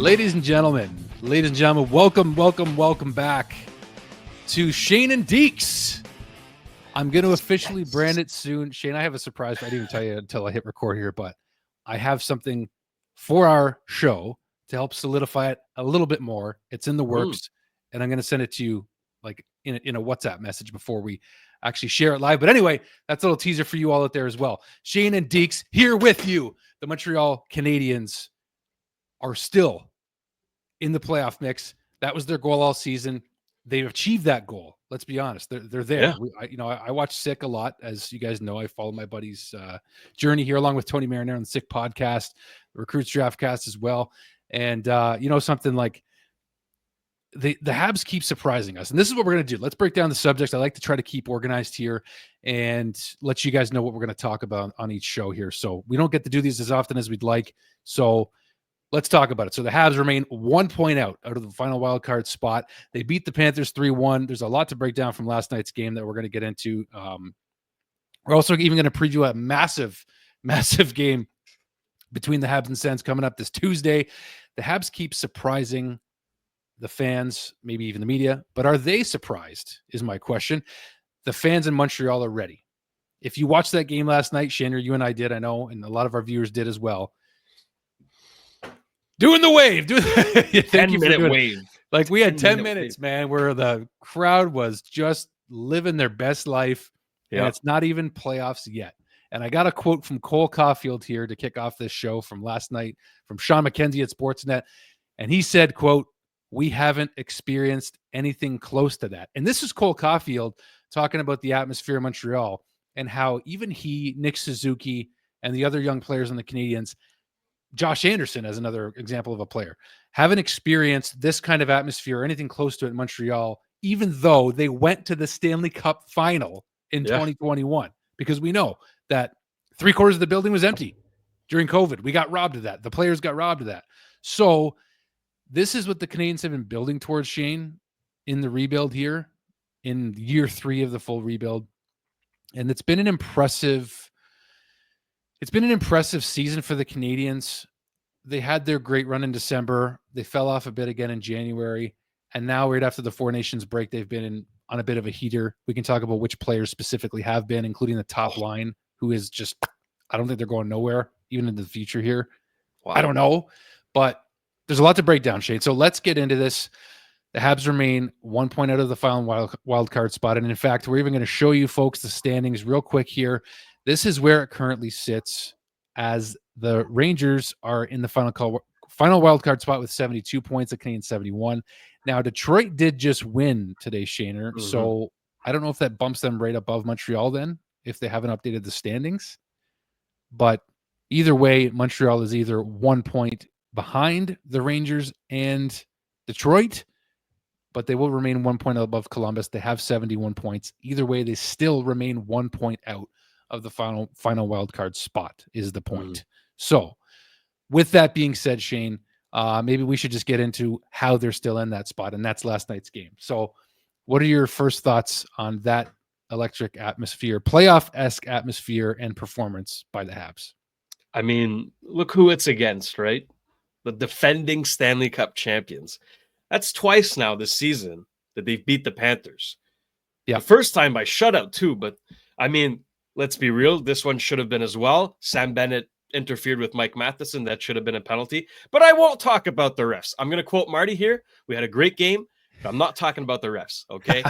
Ladies and gentlemen, welcome back to Shayne Dekes. I'm going to officially brand it soon. Shayne, I have a surprise. I didn't even tell you until I hit record here, but I have something for our show to help solidify it a little bit more. It's in the works, and I'm going to send it to you like in a WhatsApp message before we actually share it live. But anyway, that's a little teaser for you all out there as well. Shayne Dekes here with you. The Montreal Canadiens are still in the playoff mix. That was their goal all season. They've achieved that goal. Let's be honest. They're there. Yeah. I watch Sick a lot. As you guys know, I follow my buddy's journey here along with Tony Marinero on the Sick podcast, the Recruits Draft Cast as well. And something like the Habs keep surprising us. And this is what we're going to do. Let's break down the subjects. I like to try to keep organized here and let you guys know what we're going to talk about on each show here. So we don't get to do these as often as we'd like. So let's talk about it. So the Habs remain 1 point out of the final wild card spot. They beat the Panthers 3-1. There's a lot to break down from last night's game that we're going to get into. We're also even going to preview a massive game between the Habs and Sens coming up this Tuesday. The Habs keep surprising the fans, maybe even the media, but are they surprised is my question. The fans in Montreal are ready. If you watched that game last night, Shayne, you and I did, I know, and a lot of our viewers did as well. Doing the wave. 10-minute wave. Like we had 10 minutes, man, where the crowd was just living their best life. Yep. And it's not even playoffs yet. And I got a quote from Cole Caulfield here to kick off this show from last night from Sean McKenzie at Sportsnet. And he said, quote, "We haven't experienced anything close to that." And this is Cole Caulfield talking about the atmosphere in Montreal and how even he, Nick Suzuki, and the other young players on the Canadiens, Josh Anderson as another example of a player, haven't experienced this kind of atmosphere or anything close to it in Montreal, even though they went to the Stanley Cup final in 2021, because we know that 3/4 of the building was empty during COVID. We got robbed of that. The players got robbed of that. So this is what the Canadiens have been building towards, Shayne, in the rebuild here, in year 3 of the full rebuild. And it's been an impressive season for the Canadiens. They had their great run in December. They fell off a bit again in January. And now right after the Four Nations break, they've been on a bit of a heater. We can talk about which players specifically have been, including the top line, who is just, I don't think they're going nowhere, even in the future here. Wow. I don't know. But there's a lot to break down, Shayne. So let's get into this. The Habs remain 1 point out of the final wild card spot. And in fact, we're even going to show you folks the standings real quick here. This is where it currently sits, as the Rangers are in the final wild card spot with 72 points, the Canadiens 71. Now, Detroit did just win today, Shayne. Mm-hmm. So I don't know if that bumps them right above Montreal then, if they haven't updated the standings. But either way, Montreal is either 1 point behind the Rangers and Detroit, but they will remain 1 point above Columbus. They have 71 points. Either way, they still remain 1 point out of the final wild card spot is the point. So with that being said, Shayne, maybe we should just get into how they're still in that spot. And that's last night's game. So what are your first thoughts on that electric atmosphere, playoff-esque atmosphere and performance by the Habs? I mean, look who it's against, right? The defending Stanley Cup champions. That's twice now this season that they've beat the Panthers. Yeah. The first time by shutout too, but I mean, let's be real. This one should have been as well. Sam Bennett interfered with Mike Matheson. That should have been a penalty. But I won't talk about the refs. I'm going to quote Marty here. We had a great game, but I'm not talking about the refs, okay?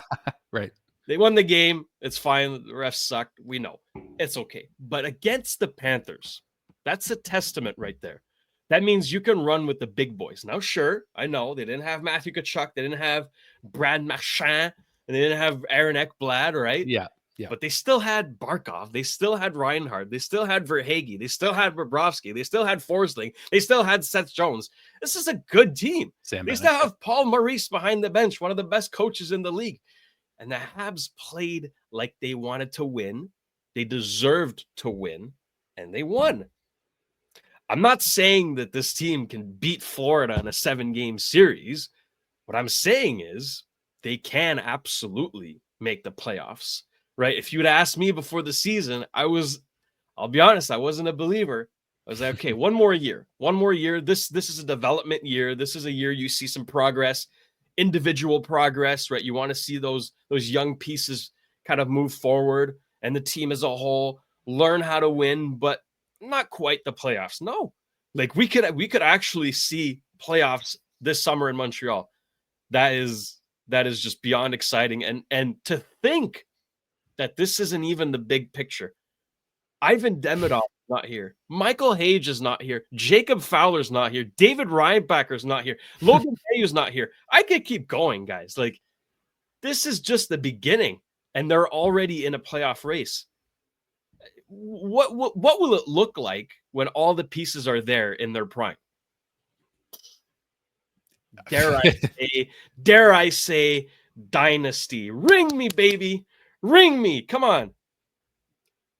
Right. They won the game. It's fine. The refs sucked. We know. It's okay. But against the Panthers, that's a testament right there. That means you can run with the big boys. Now, sure, I know they didn't have Matthew Tkachuk. They didn't have Brad Marchand. And they didn't have Aaron Ekblad, right? Yeah. But they still had Barkov. They still had Reinhart. They still had Verhaeghe. They still had Bobrovsky. They still had Forsling. They still had Seth Jones. This is a good team. They still have Paul Maurice behind the bench, one of the best coaches in the league. And the Habs played like they wanted to win. They deserved to win, and they won. I'm not saying that this team can beat Florida in a 7-game series. What I'm saying is they can absolutely make the playoffs. Right? If you'd asked me before the season, I'll be honest, I wasn't a believer. I was like, okay, one more year. This is a development year. This is a year you see some progress, individual progress, right? You want to see those young pieces kind of move forward and the team as a whole learn how to win, but not quite the playoffs. No, like we could actually see playoffs this summer in Montreal. That is just beyond exciting. And to think that this isn't even the big picture. Ivan Demidov is not here. Michael Hage is not here. Jacob Fowler's not here. David Reinbacker's not here. Logan Mayhew's not here. I could keep going, guys. Like, this is just the beginning, and they're already in a playoff race. What will it look like when all the pieces are there in their prime? Dare I say, dynasty. Ring me, baby. Ring me. Come on.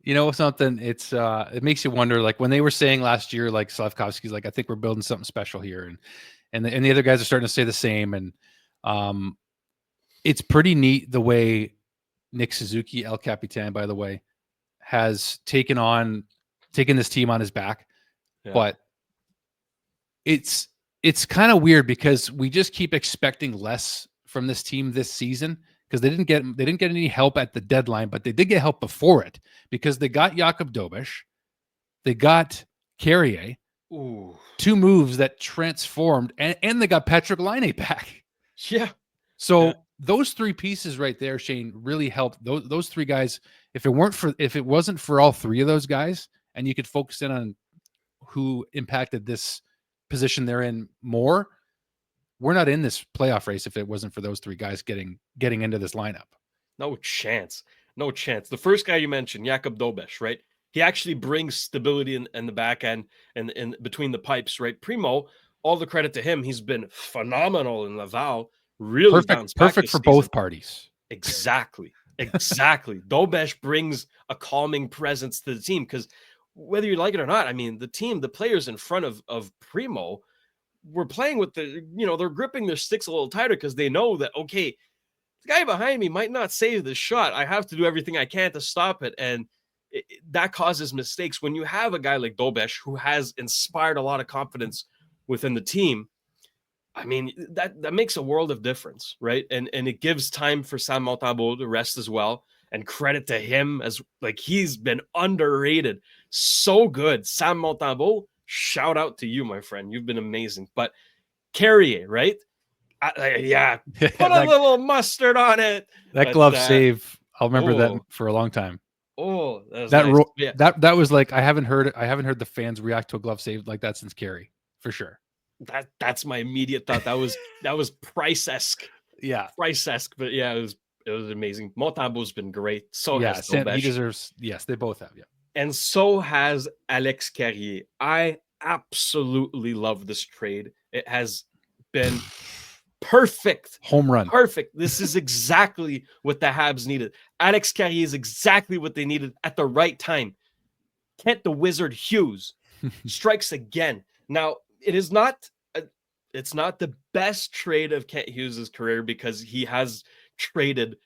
You know something? It's it makes you wonder. Like when they were saying last year, like Slafkovsky's like, I think we're building something special here, and the other guys are starting to say the same. And it's pretty neat the way Nick Suzuki, El Capitan, by the way, has taken this team on his back. Yeah. But it's kind of weird because we just keep expecting less from this team this season. Because they didn't get any help at the deadline, but they did get help before it because they got Jakub Dobeš, they got Carrier, two moves that transformed, and they got Patrik Laine back. Yeah. So those three pieces right there, Shayne, really helped. Those three guys. If it wasn't for all three of those guys, and you could focus in on who impacted this position they're in more, we're not in this playoff race if it wasn't for those three guys getting into this lineup. No chance. The first guy you mentioned, Jakub Dobeš, right? He actually brings stability in the back end and between the pipes, right? Primo, all the credit to him. He's been phenomenal in Laval. Really perfect for both parties. Exactly. Dobeš brings a calming presence to the team because whether you like it or not, I mean, the players in front of Primo, we're playing with they're gripping their sticks a little tighter because they know that, okay, the guy behind me might not save the shot. I have to do everything I can to stop it. And that causes mistakes. When you have a guy like Dobeš who has inspired a lot of confidence within the team, I mean, that makes a world of difference, right? And it gives time for Sam Montembeault to rest as well. And credit to him as like he's been underrated. So good. Sam Montembeault, shout out to you, my friend. You've been amazing. But Carrier, right? Put a little mustard on it. That glove save, I'll remember that for a long time. Oh, that was like I haven't heard the fans react to a glove save like that since Carey, for sure. That's my immediate thought. That was Price-esque. Yeah, Price-esque, but yeah, it was amazing. Montembeault's been great. So has he deserves. Yes, they both have. Yeah. And so has Alex Carrier. I absolutely love this trade. It has been perfect. Home run. Perfect. This is exactly what the Habs needed. Alex Carrier is exactly what they needed at the right time. Kent the Wizard Hughes strikes again. Now, it's not the best trade of Kent Hughes' career because he has traded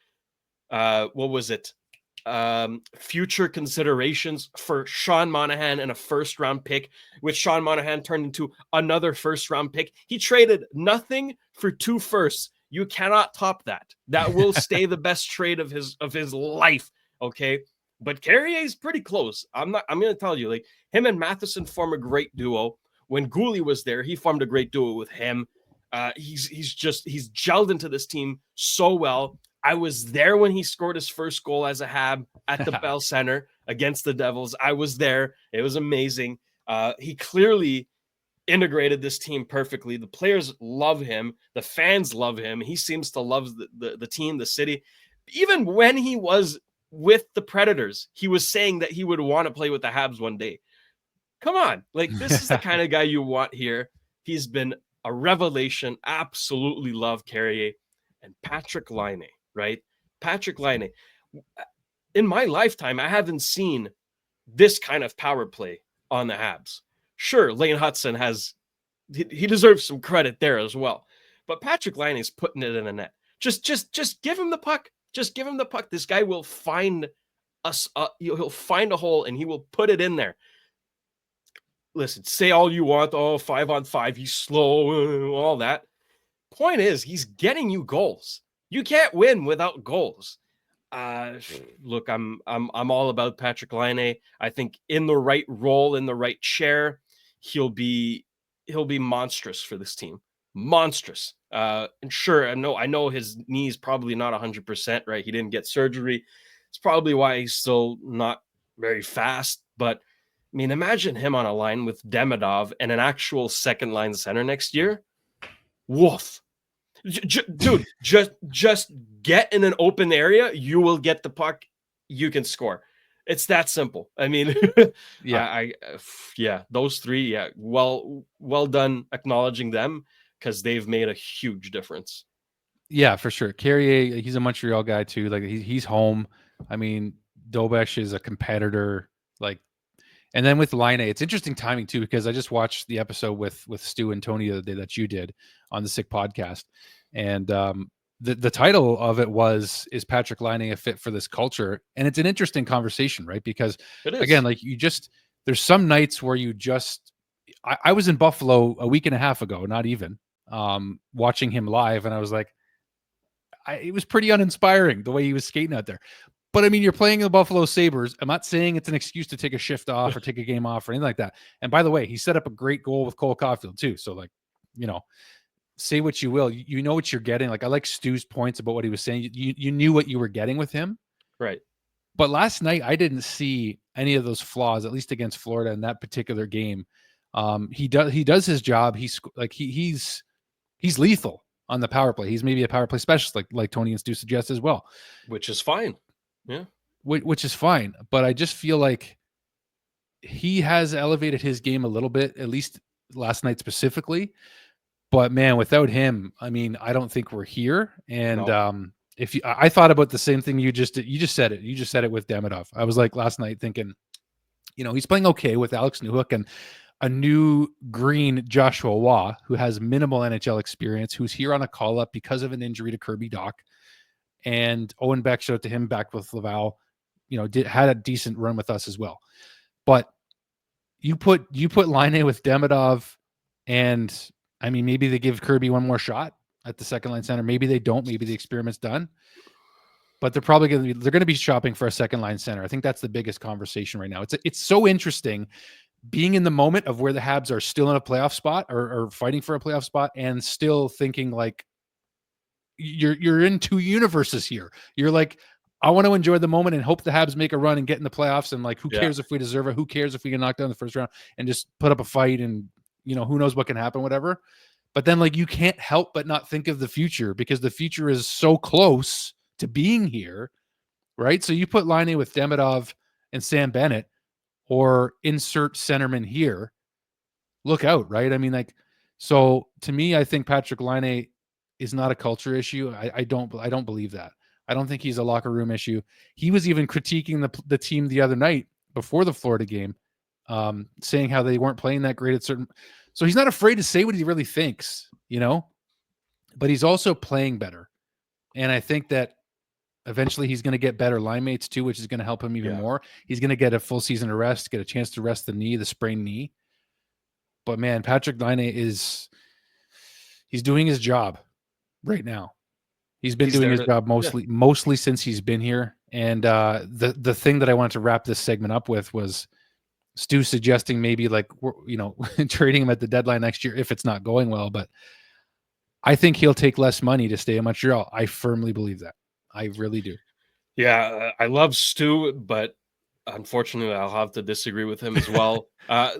future considerations for Sean Monahan and a first-round pick, which Sean Monahan turned into another first-round pick. He traded nothing for 2 firsts. You cannot top that. That will stay the best trade of his life. Okay, but Carrier is pretty close. I'm going to tell you, like him and Matheson form a great duo. When Gouli was there, he formed a great duo with him. He's gelled into this team so well. I was there when he scored his first goal as a Hab at the Bell Center against the Devils. I was there. It was amazing. He clearly integrated this team perfectly. The players love him. The fans love him. He seems to love the team, the city. Even when he was with the Predators, he was saying that he would want to play with the Habs one day. Come on. Like, this is the kind of guy you want here. He's been a revelation. Absolutely love Carrier. And Patrik Laine. Right? Patrik Laine. In my lifetime, I haven't seen this kind of power play on the Habs. Sure, Lane Hutson he deserves some credit there as well. But Patrik Laine is putting it in the net. Just give him the puck. Just give him the puck. This guy will find he'll find a hole and he will put it in there. listen, say all you want. Oh, 5-on-5, he's slow, all that. Point is, he's getting you goals. You can't win without goals. Look, I'm all about Patrik Laine. I think in the right role, in the right chair, he'll be monstrous for this team. Monstrous. And sure, I know his knee's probably not 100%, right? He didn't get surgery. It's probably why he's still not very fast. But I mean, imagine him on a line with Demidov and an actual second line center next year. Woof. Dude, just get in an open area. You will get the puck. You can score. It's that simple. I mean, yeah, those three. Yeah, well done acknowledging them because they've made a huge difference. Yeah, for sure. Carrier, he's a Montreal guy too. Like he's home. I mean, Dobesh is a competitor. Like, and then with Laine, it's interesting timing too because I just watched the episode with Stu and Tony the other day that you did on the Sick podcast, and the title of it is Patrik Laine a fit for this culture? And it's an interesting conversation, right? Because again, like there's some nights where I was in Buffalo a week and a half ago, not even watching him live, and I was like, it was pretty uninspiring the way he was skating out there. But I mean, you're playing the Buffalo Sabres. I'm not saying it's an excuse to take a shift off or take a game off or anything like that. And by the way, he set up a great goal with Cole Caulfield too. So like, say what you will, you know what you're getting. Like I like Stu's points about what he was saying. You knew what you were getting with him. Right. But last night I didn't see any of those flaws, at least against Florida in that particular game. He does his job. He's lethal on the power play. He's maybe a power play specialist like Tony and Stu suggest as well. Which is fine. Yeah. Which is fine. But I just feel like he has elevated his game a little bit, at least last night specifically. But man, without him, I mean, I don't think we're here. And I thought about the same thing you just said it. You just said it with Demidov. I was like last night thinking, he's playing okay with Alex Newhook and a new green Joshua Waugh, who has minimal NHL experience, who's here on a call up because of an injury to Kirby Dach. And Owen Beck showed to him back with Laval, had a decent run with us as well. But you put Laine with Demidov, and I mean, maybe they give Kirby one more shot at the second line center. Maybe they don't. Maybe the experiment's done. But they're probably going to be shopping for a second line center. I think that's the biggest conversation right now. It's so interesting being in the moment of where the Habs are still in a playoff spot or fighting for a playoff spot and still thinking like you're in two universes here. You're like, I want to enjoy the moment and hope the Habs make a run and get in the playoffs. And like, who cares if we deserve it? Who cares if we get knocked down in the first round and just put up a fight and, who knows what can happen, whatever. But then like, you can't help but not think of the future because the future is so close to being here. Right. So you put Laine with Demidov and Sam Bennett or insert centerman here, look out. Right. I mean, like, so to me, I think Patrik Laine is not a culture issue. I don't believe that. I don't think he's a locker room issue. He was even critiquing the team the other night before the Florida game, saying how they weren't playing that great at certain. So he's not afraid to say what he really thinks, but he's also playing better. And I think that eventually he's going to get better line mates too, which is going to help him even more. He's going to get a full season of rest, get a chance to rest the sprained knee. But man, Patrik Laine he's doing his job right now. He's been doing his job mostly since he's been here. And the thing that I wanted to wrap this segment up with was Stu suggesting maybe like, trading him at the deadline next year if it's not going well. But I think he'll take less money to stay in Montreal. I firmly believe that. I really do. Yeah, I love Stu, but unfortunately, I'll have to disagree with him as well.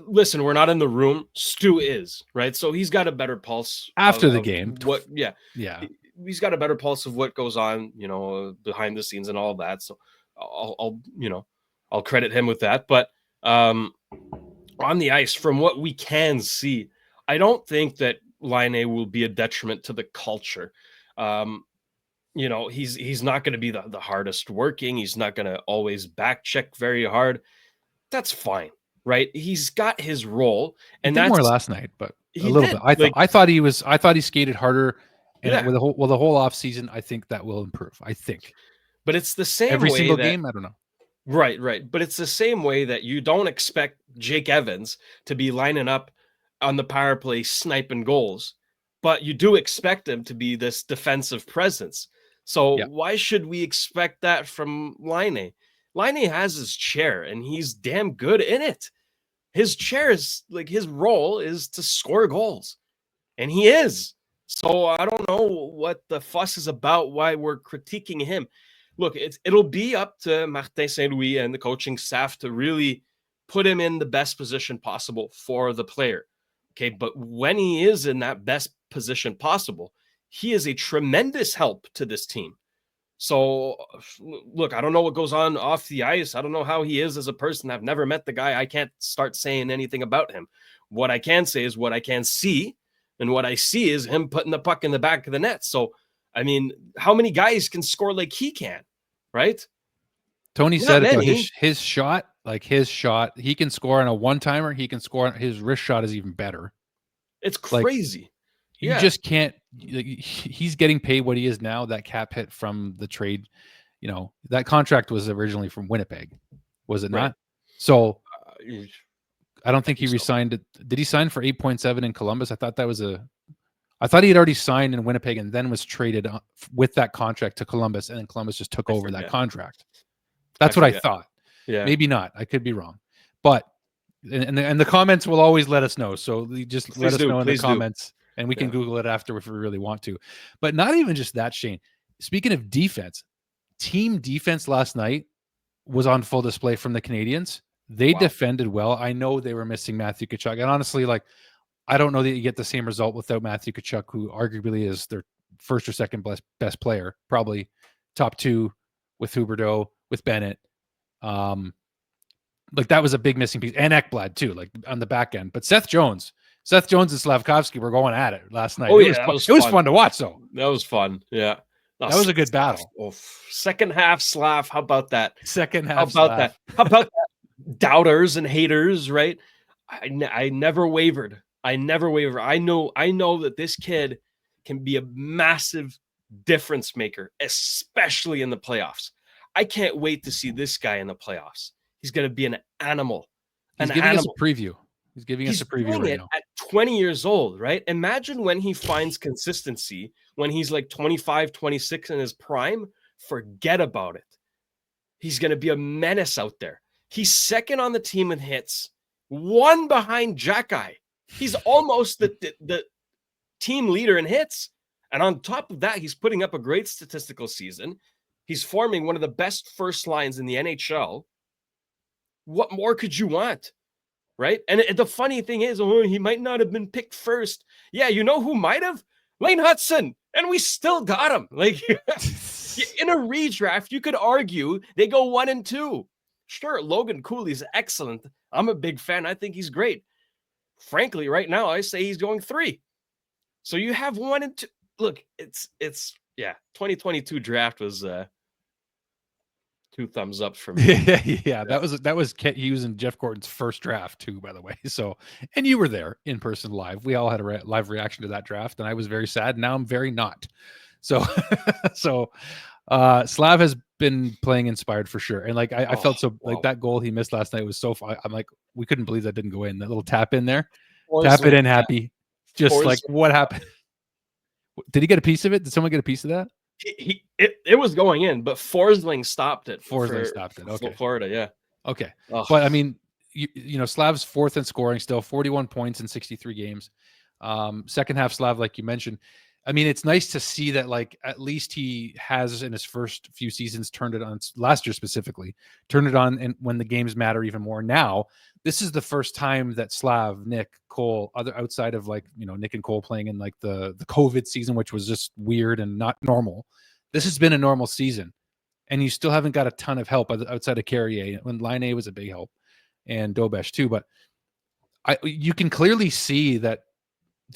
Listen, we're not in the room. Stu is, right? So he's got a better pulse after the game. He's got a better pulse of what goes on, behind the scenes and all of that. So I'll credit him with that. But on the ice, from what we can see, I don't think that Laine will be a detriment to the culture. He's not going to be the hardest working. He's not going to always back check very hard. That's fine, right? He's got his role, and that's more last night, but a little bit. I thought he skated harder, and with the whole off season, I think that will improve. I think, but it's the same every way single game. I don't know. Right. But it's the same way that you don't expect Jake Evans to be lining up on the power play sniping goals, but you do expect him to be this defensive presence. So why should we expect that from Laine? Laine has his chair and he's damn good in it. His chair is like, his role is to score goals, and he is. So I don't know what the fuss is about, why we're critiquing him. Look, it'll be up to Martin Saint-Louis and the coaching staff to really put him in the best position possible for the player. Okay, but when he is in that best position possible, he is a tremendous help to this team. So, look, I don't know what goes on off the ice. I don't know how he is as a person. I've never met the guy. I can't start saying anything about him. What I can say is what I can see, and what I see is him putting the puck in the back of the net. So, I mean, how many guys can score like he can, right? Tony said about his shot, he can score on a one-timer. He can score on his wrist shot is even better. It's crazy. You just can't. He's getting paid what he is now. That cap hit from the trade, that contract was originally from Winnipeg, was it not? So I don't think he resigned it. Did he sign for 8.7 in Columbus? I thought he had already signed in Winnipeg and then was traded with that contract to Columbus, and then Columbus just took over that contract. That's what I thought. Yeah, maybe not. I could be wrong, but and the comments will always let us know. So just let us know in the comments, and we can Google it after if we really want to. But not even just that, Shane. Speaking of defense, team defense last night was on full display from the Canadiens. They defended well. I know they were missing Matthew Tkachuk, and honestly, I don't know that you get the same result without Matthew Tkachuk, who arguably is their first or second best player, probably top two with Huberdeau, with Bennett. That was a big missing piece, and Ekblad too, on the back end. But Seth Jones and Slafkovsky were going at it last night. It was fun to watch, though. That was fun. Yeah. That was a good battle. Second half Slav. How about that? Second half. How about that? How about that? Doubters and haters, right? I never wavered. I know that this kid can be a massive difference maker, especially in the playoffs. I can't wait to see this guy in the playoffs. He's going to be an animal. He's giving us a preview. He's giving us a preview right now. At 20 years old, right? Imagine when he finds consistency, when he's like 25, 26 in his prime. Forget about it. He's going to be a menace out there. He's second on the team in hits, one behind Jackeye. He's almost the team leader in hits. And on top of that, he's putting up a great statistical season. He's forming one of the best first lines in the NHL. What more could you want? Right? And the funny thing is, he might not have been picked first. Yeah, you know who might have? Lane Hutson. And we still got him. In a redraft, you could argue they go 1 and 2. Sure, Logan Cooley's excellent. I'm a big fan. I think he's great. Frankly, right now, I say he's going 3. So you have 1 and 2. Look, it's 2022 draft was 2 thumbs up for me. Yeah. That was Kent Hughes and Jeff Gordon's first draft too, by the way. So, and you were there in person live. We all had a live reaction to that draft, and I was very sad. Now I'm very not. So, Slav has been playing inspired for sure. And I felt so that goal he missed last night was so fun. I'm like, we couldn't believe that didn't go in. That little tap in there, tap it in, happy. Just what happened? Did he get a piece of it? Did someone get a piece of that? It was going in, but Forsling stopped it. Stopped it. Okay. Florida, yeah. Okay. But I mean, Slav's fourth in scoring still, 41 points in 63 games. Second half Slav, like you mentioned. I mean, it's nice to see that at least he has in his first few seasons turned it on, last year specifically, turned it on and when the games matter even more. Now, this is the first time that Slav, Nick, Cole, outside of Nick and Cole playing in the COVID season, which was just weird and not normal. This has been a normal season, and you still haven't got a ton of help outside of Carrier, when Laine was a big help, and Dobesh too. But you can clearly see that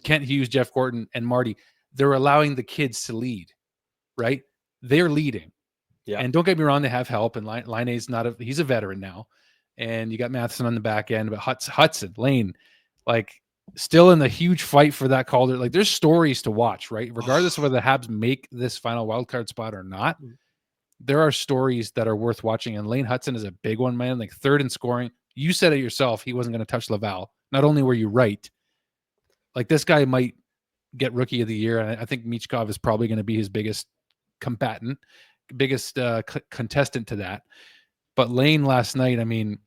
Kent Hughes, Jeff Gordon, and Marty, they're allowing the kids to lead, right? They're leading. Yeah. And don't get me wrong, they have help, and Laine's he's a veteran now. And you got Matheson on the back end, but Hudson, Lane, still in the huge fight for that Calder. There's stories to watch, right? Regardless of whether the Habs make this final wildcard spot or not, there are stories that are worth watching. And Lane Hutson is a big one, man. Like third in scoring. You said it yourself. He wasn't going to touch Laval. Not only were you right, like this guy might get rookie of the year. And I think Michkov is probably going to be his biggest combatant, biggest contestant to that. But Lane last night, I mean,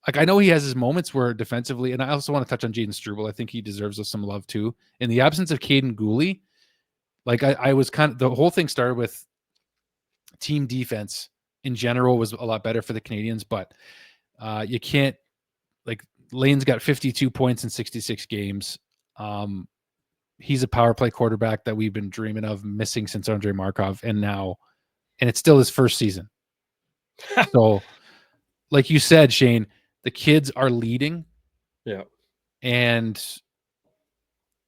like I know he has his moments where defensively, and I also want to touch on Jaden Struble. I think he deserves some love too. In the absence of Caden Gooley, like I was kind of, the whole thing started with team defense in general was a lot better for the Canadiens, but you can't, like Lane's got 52 points in 66 games. He's a power play quarterback that we've been dreaming of missing since Andrei Markov, and it's still his first season. So like you said, Shane, the kids are leading. Yeah. And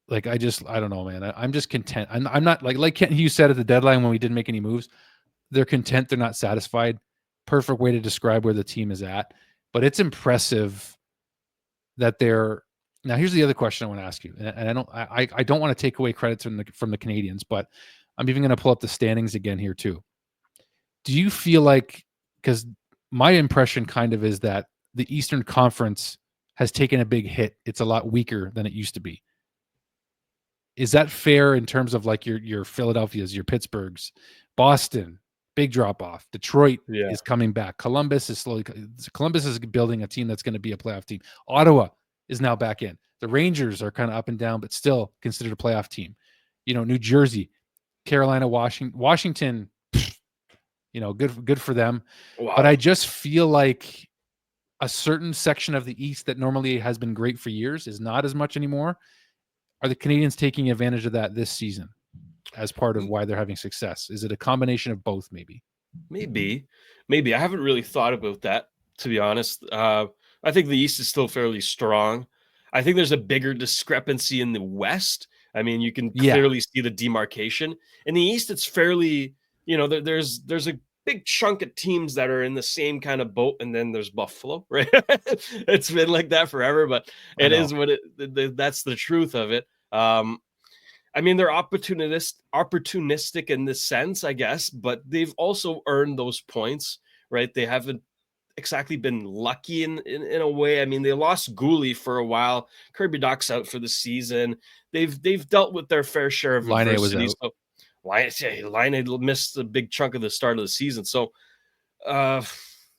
like, I don't know, man. I'm just content. I'm not like Kent Hughes said at the deadline when we didn't make any moves, they're content. They're not satisfied. Perfect way to describe where the team is at. But it's impressive that now here's the other question I want to ask you. And I don't want to take away credit from the Canadiens, but I'm even going to pull up the standings again here too. Do you feel like, because my impression kind of is that the Eastern Conference has taken a big hit. It's a lot weaker than it used to be. Is that fair in terms of like your Philadelphia's, your Pittsburgh's, Boston, big drop off. Detroit is coming back. Columbus is building a team that's going to be a playoff team. Ottawa is now back in. The Rangers are kind of up and down, but still considered a playoff team. New Jersey, Carolina, Washington, good for them. Wow. But I just feel like a certain section of the East that normally has been great for years is not as much anymore. Are the Canadiens taking advantage of that this season as part of why they're having success? Is it a combination of both, maybe? Maybe. I haven't really thought about that, to be honest. I think the East is still fairly strong. I think there's a bigger discrepancy in the West. I mean, you can clearly see the demarcation. In the East, it's fairly, there's a big chunk of teams that are in the same kind of boat, and then there's Buffalo, right? It's been like that forever, but it is what that's the truth of it. I mean, they're opportunistic in this sense, I guess, but they've also earned those points, right? They haven't exactly been lucky in a way. I mean, they lost Gooley for a while. Kirby Dach's out for the season. They've dealt with their fair share of adversity. So Laine missed a big chunk of the start of the season. So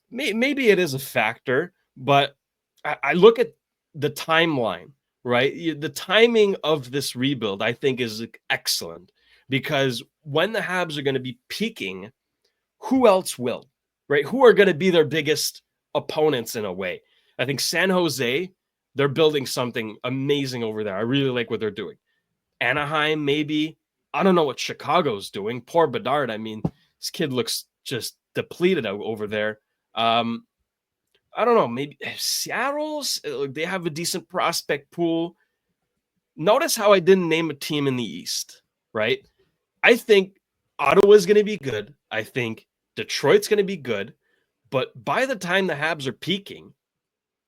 maybe it is a factor, but I look at the timeline, right? The timing of this rebuild, I think, is excellent, because when the Habs are going to be peaking, who else will, right? Who are going to be their biggest opponents in a way? I think San Jose, they're building something amazing over there. I really like what they're doing. Anaheim, maybe. I don't know what Chicago's doing. Poor Bedard. I mean, this kid looks just depleted out over there. I don't know. Maybe Seattle's, they have a decent prospect pool. Notice how I didn't name a team in the East, right? I think Ottawa's going to be good. I think Detroit's going to be good. But by the time the Habs are peaking,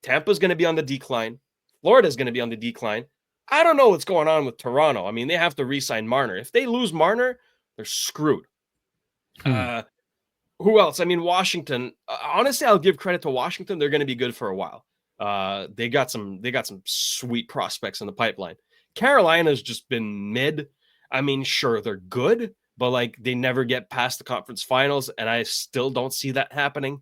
Tampa's going to be on the decline. Florida's going to be on the decline. I don't know what's going on with Toronto. I mean, they have to re-sign Marner. If they lose Marner, they're screwed. Who else? I mean, Washington. Honestly, I'll give credit to Washington. They're going to be good for a while. They got some sweet prospects in the pipeline. Carolina's just been mid. I mean, sure, they're good, but like they never get past the conference finals, and I still don't see that happening.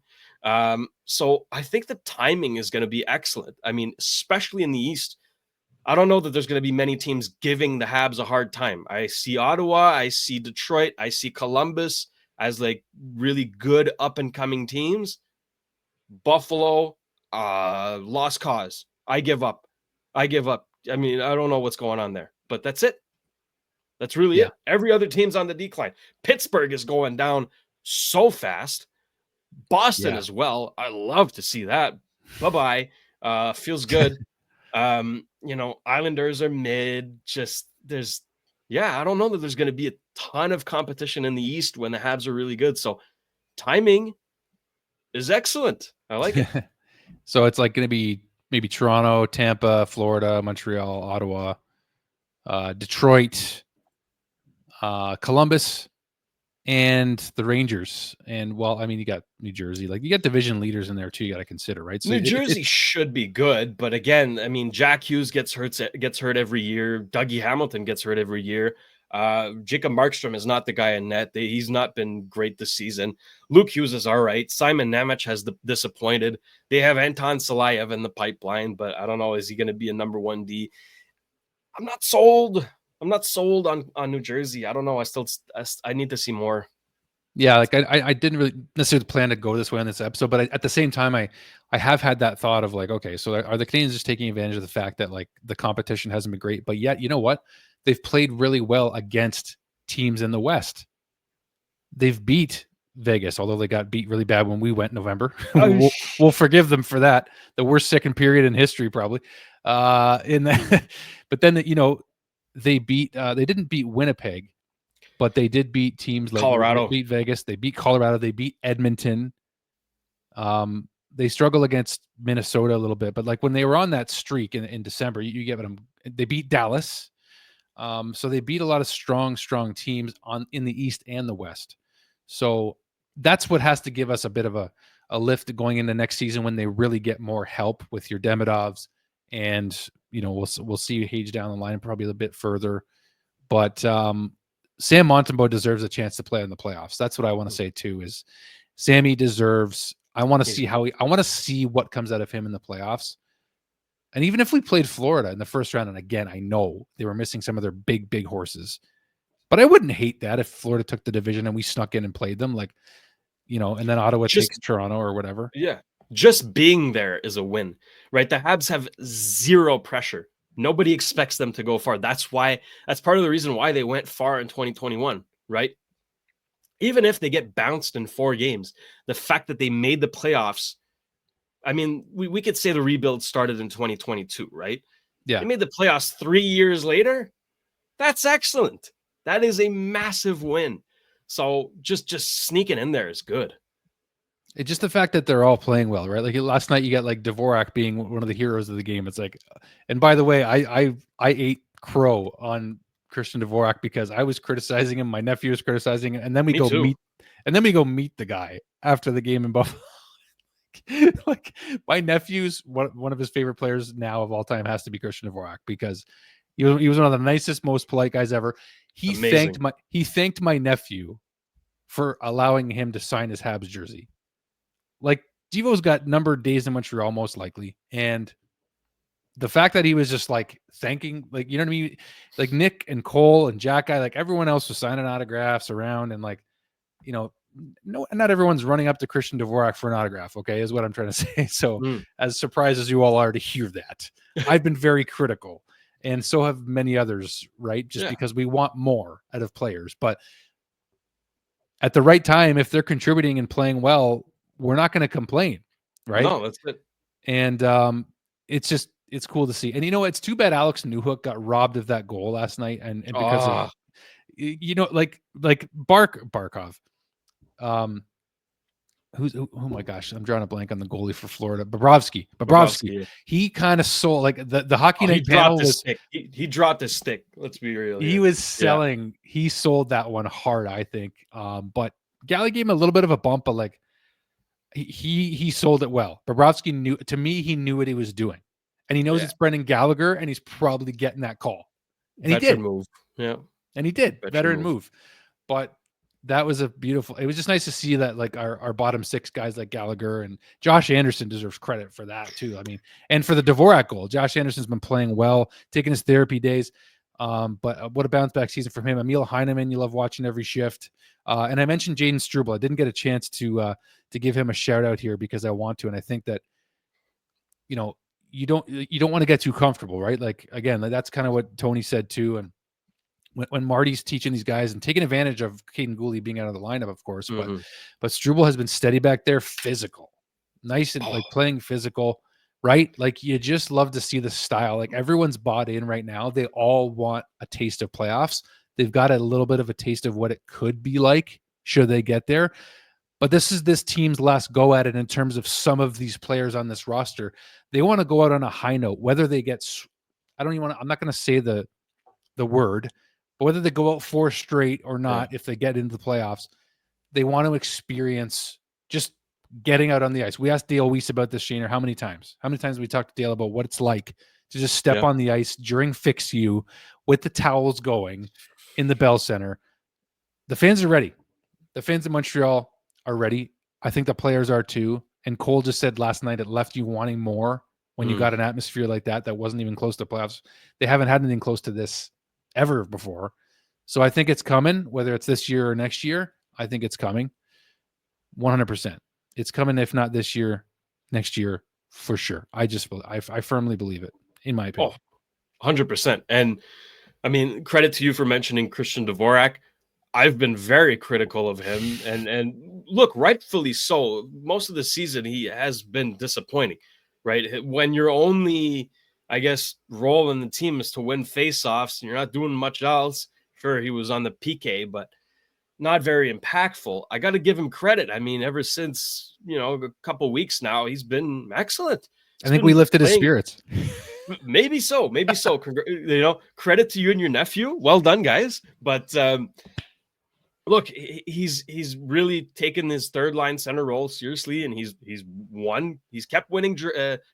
So I think the timing is going to be excellent. I mean, especially in the East. I don't know that there's going to be many teams giving the Habs a hard time. I see Ottawa, I see Detroit, I see Columbus as like really good up and coming teams. Buffalo, lost cause. I give up. I mean, I don't know what's going on there, but that's it. That's really it. Every other team's on the decline. Pittsburgh is going down so fast. Boston as well. I love to see that. Bye-bye. Feels good. Islanders are mid. I don't know that there's going to be a ton of competition in the East when the Habs are really good. So timing is excellent. I like it. So it's like going to be maybe Toronto, Tampa, Florida, Montreal, Ottawa, Detroit, Columbus, and the Rangers. And well, I mean, you got New Jersey, like you got division leaders in there too. You got to consider, right? So New Jersey should be good, but again, I mean, Jack Hughes gets hurt every year. Dougie Hamilton gets hurt every year. Jacob Markstrom is not the guy in net. He's not been great this season. Luke Hughes is all right. Simon Nemec has disappointed. They have Anton Salayev in the pipeline, but I don't know. Is he going to be a number 1D? I'm not sold. I'm not sold on New Jersey. I don't know. I need to see more. Yeah, like I didn't really necessarily plan to go this way on this episode, but at the same time, I have had that thought of like, okay, so are the Canadiens just taking advantage of the fact that like the competition hasn't been great, but yet you know what? They've played really well against teams in the West. They've beat Vegas, although they got beat really bad when we went in November. We'll forgive them for that. The worst second period in history, probably. But then you know they didn't beat Winnipeg, but they did beat teams like Colorado. They beat Vegas. They beat Colorado. They beat Edmonton. They struggle against Minnesota a little bit, but like when they were on that streak in December, you get them. They beat Dallas. So they beat a lot of strong teams in the East and the West. So that's what has to give us a bit of a lift going into next season when they really get more help with your Demidovs, and you know we'll see Hage down the line probably a bit further. But Sam Montembeault deserves a chance to play in the playoffs. That's what I want to say too. Is Sammy deserves. I want to see I want to see what comes out of him in the playoffs. And even if we played Florida in the first round, and again, I know they were missing some of their big horses, but I wouldn't hate that if Florida took the division and we snuck in and played them, like, you know, and then Ottawa takes Toronto or whatever. Yeah. Just being there is a win, right? The Habs have zero pressure. Nobody expects them to go far. That's part of the reason why they went far in 2021, right? Even if they get bounced in 4 games, the fact that they made the playoffs, I mean, we could say the rebuild started in 2022, right? Yeah. They made the playoffs 3 years later. That's excellent. That is a massive win. So just sneaking in there is good. It's just the fact that they're all playing well, right? Like last night, you got like Dvorak being one of the heroes of the game. It's like, and by the way, I ate crow on Christian Dvorak because I was criticizing him. My nephew was criticizing him, and then we go meet the guy after the game in Buffalo. Like my nephew's one of his favorite players now of all time has to be Christian Dvorak because he was one of the nicest, most polite guys ever. He thanked my nephew for allowing him to sign his Habs jersey. Like Devo's got numbered days in Montreal, most likely, and the fact that he was just like thanking, like, you know what I mean, like Nick and Cole and Jack guy, like everyone else was signing autographs around, and like, you know, no, not everyone's running up to Christian Dvorak for an autograph. Okay, is what I'm trying to say. So, as surprised as you all are to hear that, I've been very critical, and so have many others, right? Just because we want more out of players, but at the right time, if they're contributing and playing well, we're not going to complain, right? No, that's it. And it's cool to see. And you know, it's too bad Alex Newhook got robbed of that goal last night, and because of, you know, like Barkov, oh my gosh, I'm drawing a blank on the goalie for Florida, Bobrovsky. He kind of sold, like the hockey night panel was. He dropped his stick. Let's be real. He was selling. Yeah. He sold that one hard, I think. But Galley gave him a little bit of a bump, but like he sold it well. Bobrovsky he knew what he was doing, and he knows it's Brendan Gallagher, and he's probably getting that call. And he did move. Yeah, and he did veteran move. But that was it was just nice to see that, like, our bottom 6 guys like Gallagher and Josh Anderson deserves credit for that too. I mean, and for the Dvorak goal, Josh Anderson's been playing well, taking his therapy days. But what a bounce back season from him. Emil Heineman, you love watching every shift. And I mentioned Jaden Struble. I didn't get a chance to give him a shout out here because I want to, and I think that, you know, you don't want to get too comfortable, right? Like, again, that's kind of what Tony said too. And when Marty's teaching these guys and taking advantage of Caden Gooley being out of the lineup, of course, but Struble has been steady back there, physical, nice, and like playing physical, right? Like, you just love to see the style. Like, everyone's bought in right now. They all want a taste of playoffs. They've got a little bit of a taste of what it could be like should they get there. But this is this team's last go at it in terms of some of these players on this roster. They want to go out on a high note, whether they get, I'm not going to say the word, But whether they go out 4 straight or not, if they get into the playoffs, they want to experience just getting out on the ice. We asked Dale Weiss about this, Shayne, how many times? How many times have we talked to Dale about what it's like to just step on the ice during Fix You with the towels going in the Bell Center? The fans are ready. The fans in Montreal are ready. I think the players are too. And Cole just said last night it left you wanting more when you got an atmosphere like that wasn't even close to playoffs. They haven't had anything close to this ever before. So I think it's coming, whether it's this year or next year. I think it's coming 100%. It's coming, if not this year, next year for sure. I firmly believe it, in my opinion. 100%. And I mean, credit to you for mentioning Christian Dvorak. I've been very critical of him, and look, rightfully so. Most of the season, he has been disappointing, right? When your only, I guess, role in the team is to win faceoffs, and you're not doing much else. Sure, he was on the PK, but not very impactful. I got to give him credit. I mean, ever since, a couple weeks now, he's been excellent. I think we lifted his spirits. Maybe so. Credit to you and your nephew. Well done, guys. But look, he's really taken his third line center role seriously, and he's won. He's kept winning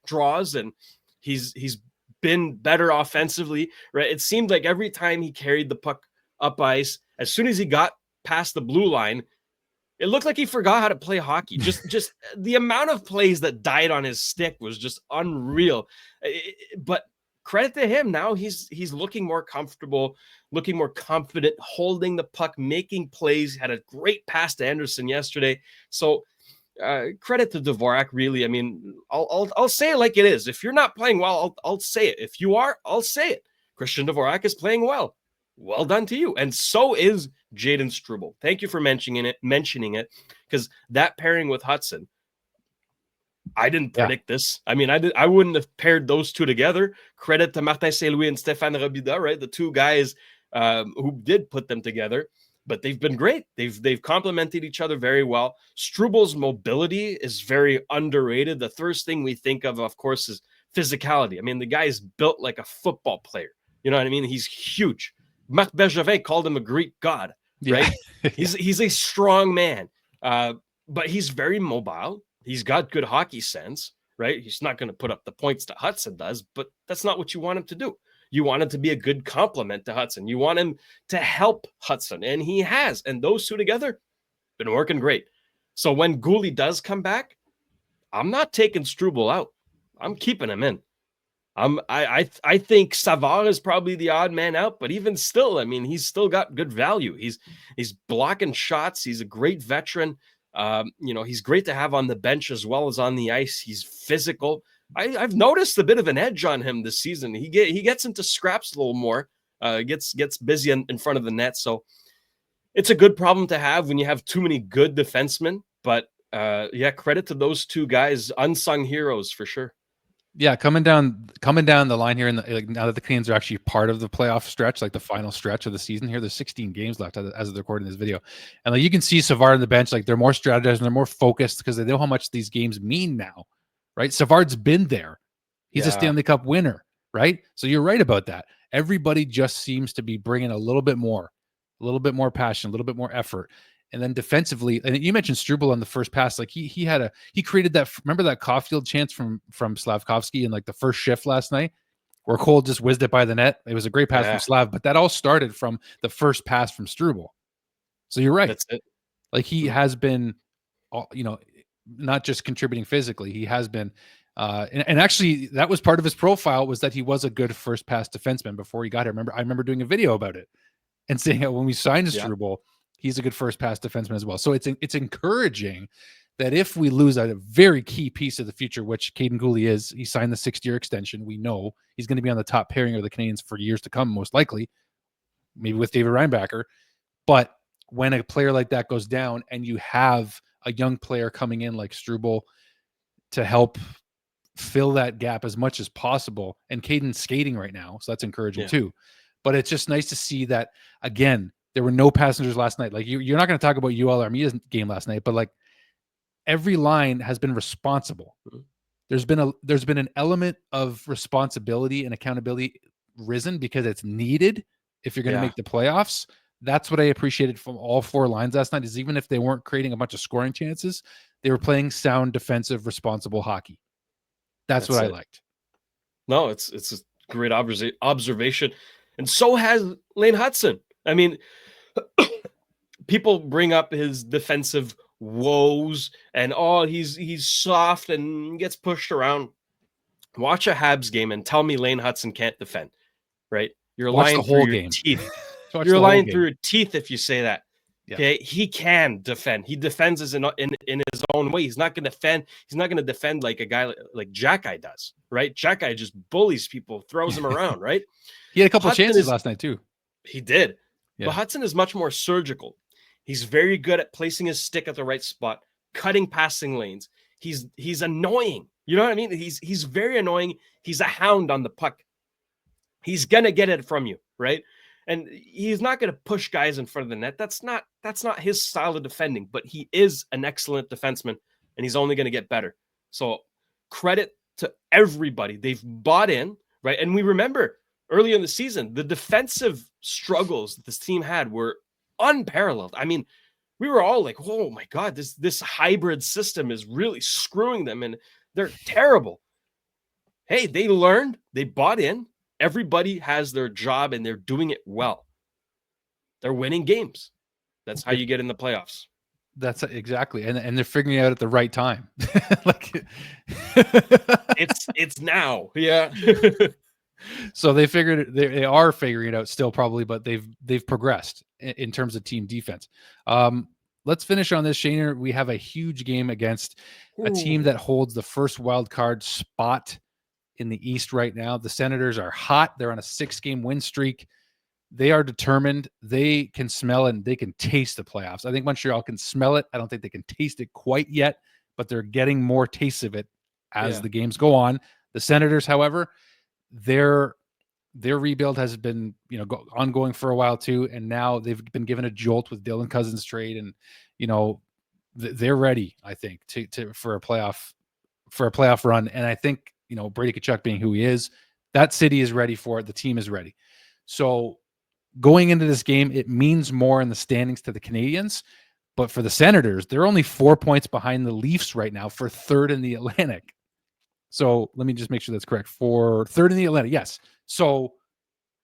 draws, and he's been better offensively. Right? It seemed like every time he carried the puck up ice, as soon as he got past the blue line, it looked like he forgot how to play hockey. Just the amount of plays that died on his stick was just unreal. But credit to him, now he's looking more comfortable, looking more confident, holding the puck, making plays. Had a great pass to Anderson yesterday. So credit to Dvorak, really. I mean, I'll say it like it is. If you're not playing well, I'll say it. If you are, I'll say it. Christian Dvorak is playing well. Well done to you. And so is Jayden Struble. Thank you for mentioning it, because that pairing with Hudson, I didn't predict this. I mean, I wouldn't have paired those two together. Credit to Martin Saint-Louis and Stéphane Robida, right? The two guys who did put them together, but they've been great. They've complemented each other very well. Struble's mobility is very underrated. The first thing we think of course, is physicality. I mean, the guy is built like a football player. You know what I mean? He's huge. Marc Bergevin called him a Greek god, right? He's a strong man, but he's very mobile. He's got good hockey sense, right? He's not going to put up the points that Hudson does, but that's not what you want him to do. You want him to be a good complement to Hudson. You want him to help Hudson, and he has. And those two together, been working great. So when Goulet does come back, I'm not taking Struble out. I'm keeping him in. I think Savard is probably the odd man out, but even still, I mean, he's still got good value. He's blocking shots. He's a great veteran. He's great to have on the bench as well as on the ice. He's physical. I've noticed a bit of an edge on him this season. He gets into scraps a little more. Gets busy in front of the net. So it's a good problem to have when you have too many good defensemen. But credit to those two guys, unsung heroes for sure. Yeah, coming down the line here, now that the Canadiens are actually part of the playoff stretch, like the final stretch of the season here, there's 16 games left as of recording this video, and like you can see Savard on the bench, like they're more strategized and they're more focused because they know how much these games mean now, right? Savard's been there; he's a Stanley Cup winner, right? So you're right about that. Everybody just seems to be bringing a little bit more passion, a little bit more effort. And then defensively, and you mentioned Struble on the first pass, like he created that. Remember that Caulfield chance from Slafkovsky in like the first shift last night, where Cole just whizzed it by the net. It was a great pass from Slav, but that all started from the first pass from Struble. So you're right. That's it. Like he has been, not just contributing physically. He has been, and actually that was part of his profile, was that he was a good first pass defenseman before he got here. I remember doing a video about it and saying that when we signed Struble, he's a good first pass defenseman as well. So it's encouraging that if we lose a very key piece of the future, which Caden Goulet is, he signed the 6-year extension. We know he's going to be on the top pairing of the Canadiens for years to come, most likely, maybe with David Reinbacher. But when a player like that goes down and you have a young player coming in like Struble to help fill that gap as much as possible, and Caden's skating right now, so that's encouraging too. But it's just nice to see that, again, there were no passengers last night. Like you're not going to talk about UL Armia's game last night, but like every line has been responsible. There's been an element of responsibility and accountability risen because it's needed if you're going to make the playoffs. That's what I appreciated from all 4 lines last night, is even if they weren't creating a bunch of scoring chances, they were playing sound, defensive, responsible hockey. That's what I liked. No, it's a great observation. And so has Lane Hutson. I mean, people bring up his defensive woes and he's soft and gets pushed around. Watch a Habs game and tell me Lane Hutson can't defend, right? You're lying through your teeth. You're lying through your teeth if you say that. Yeah. Okay, he can defend. He defends in his own way. He's not going to defend. He's not going to defend like a guy like Jack-Eye does, right? Jack-Eye just bullies people, throws them around, right? He had a couple of chances last night too. He did, but Hutson is much more surgical. He's very good at placing his stick at the right spot, cutting passing lanes. He's annoying. You know what I mean? He's very annoying. He's a hound on the puck. He's gonna get it from you, right? And he's not going to push guys in front of the net. That's not his style of defending, but he is an excellent defenseman, and he's only going to get better. So credit to everybody. They've bought in, right? And we remember earlier in the season, the defensive struggles that this team had were unparalleled. I mean, we were all like, oh my God, this hybrid system is really screwing them, and they're terrible. Hey, they learned, they bought in. Everybody has their job and they're doing it well. They're winning games. That's how you get in the playoffs. That's exactly. And they're figuring it out at the right time. Like it's now. Yeah. So they they are figuring it out still probably, but they've progressed in terms of team defense. Let's finish on this, Shayne. We have a huge game against a team that holds the first wild card spot in the East right now. The Senators are hot. They're on a 6-game win streak. They are determined. They can smell it and they can taste the playoffs. I think Montreal can smell it. I don't think they can taste it quite yet, but they're getting more tastes of it as the games go on. The Senators, however, their rebuild has been ongoing for a while too, and now they've been given a jolt with Dylan Cousins trade, and they're ready, I think, for a playoff run. And I think Brady Tkachuk being who he is, that city is ready for it. The team is ready. So going into this game, it means more in the standings to the Canadiens, but for the Senators, they're only 4 points behind the Leafs right now for third in the Atlantic. So let me just make sure that's correct. For third in the Atlantic, yes. So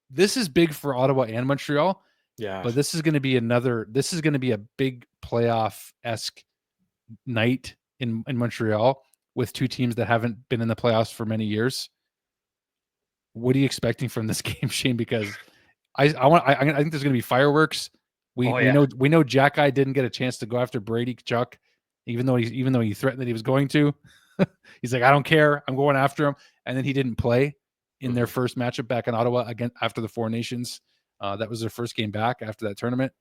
this is big for Ottawa and Montreal. Yeah. But this is going to be a big playoff-esque night in Montreal with two teams that haven't been in the playoffs for many years. What are you expecting from this game, Shayne? Because I think there's going to be fireworks. We know Jack-Eye didn't get a chance to go after Brady Tkachuk, even though he threatened that he was going to. He's like, I don't care, I'm going after him, and then he didn't play in their first matchup back in Ottawa again after the Four Nations. That was their first game back after that tournament.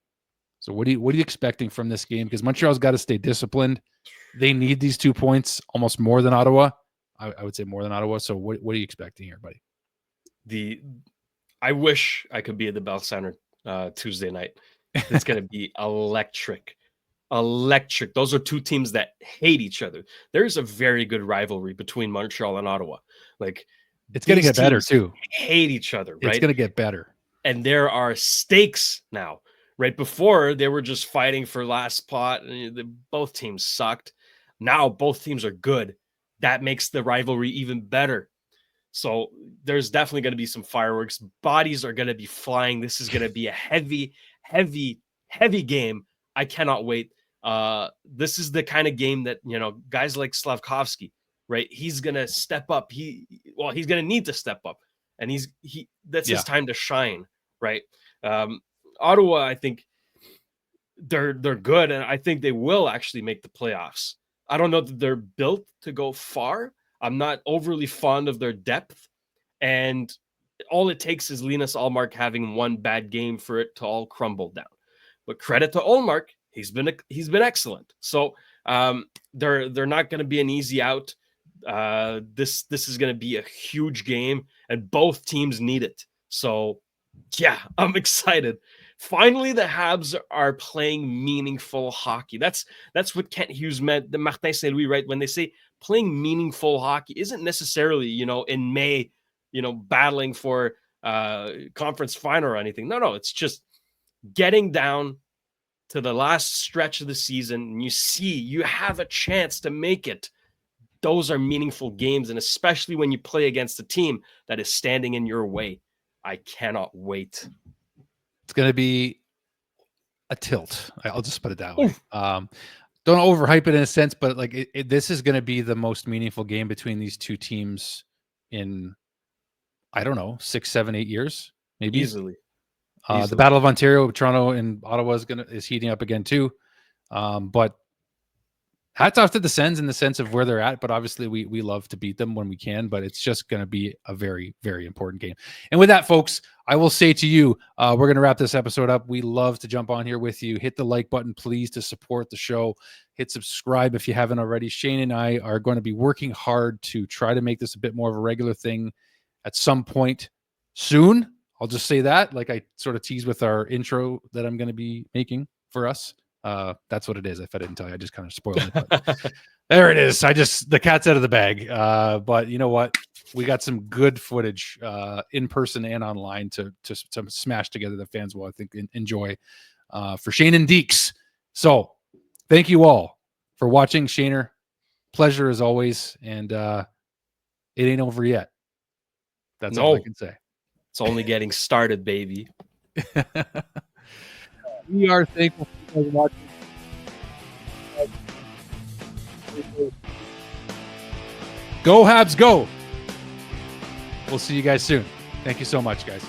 So what are you expecting from this game? Because Montreal's got to stay disciplined. They need these 2 points almost more than Ottawa. I would say more than Ottawa. So what are you expecting here, buddy? I wish I could be at the Bell Center Tuesday night. It's going to be electric. Electric. Those are two teams that hate each other. There's a very good rivalry between Montreal and Ottawa. Like, it's going to get better too. Hate each other, right? It's going to get better. And there are stakes now. Right before, they were just fighting for last spot. Both teams sucked. Now both teams are good. That makes the rivalry even better. So there's definitely going to be some fireworks. Bodies are going to be flying. This is going to be a heavy, heavy, heavy game. I cannot wait. This is the kind of game that, guys like Slafkovsky, right? He's going to step up. He's going to need to step up, and that's his time to shine, right? Ottawa, I think they're good, and I think they will actually make the playoffs. I don't know that they're built to go far. I'm not overly fond of their depth, and all it takes is Linus Ullmark having one bad game for it to all crumble down. But credit to Ullmark, he's been excellent. So they're not going to be an easy out. This is going to be a huge game, and both teams need it. So yeah, I'm excited. Finally, the Habs are playing meaningful hockey. That's what Kent Hughes meant, the Martin St. Louis, right? When they say playing meaningful hockey isn't necessarily, in May, battling for conference final or anything. No, it's just getting down to the last stretch of the season and you have a chance to make it. Those are meaningful games, and especially when you play against a team that is standing in your way. I cannot wait. It's going to be a tilt. I'll just put it that way. Don't overhype it in a sense, but like this is going to be the most meaningful game between these two teams in, I don't know, 6, 7, 8 years, maybe. Easily. The Battle of Ontario, Toronto and Ottawa is heating up again too. But hats off to the Sens in the sense of where they're at. But obviously we love to beat them when we can, but it's just going to be a very, very important game. And with that, folks, I will say to you, we're going to wrap this episode up. We love to jump on here with you. Hit the like button, please, to support the show. Hit subscribe if you haven't already. Shayne and I are going to be working hard to try to make this a bit more of a regular thing at some point soon. I'll just say that, like I sort of teased with our intro that I'm going to be making for us. That's what it is. If I didn't tell you, I just kind of spoiled it. But there it is. The cat's out of the bag. But you know what? We got some good footage in person and online to smash together that fans will, I think, enjoy for Shayne Dekes. So thank you all for watching. Shayner, pleasure as always. And it ain't over yet. That's all I can say. It's only getting started, baby. We are thankful for watching. Go Habs, go! We'll see you guys soon. Thank you so much, guys.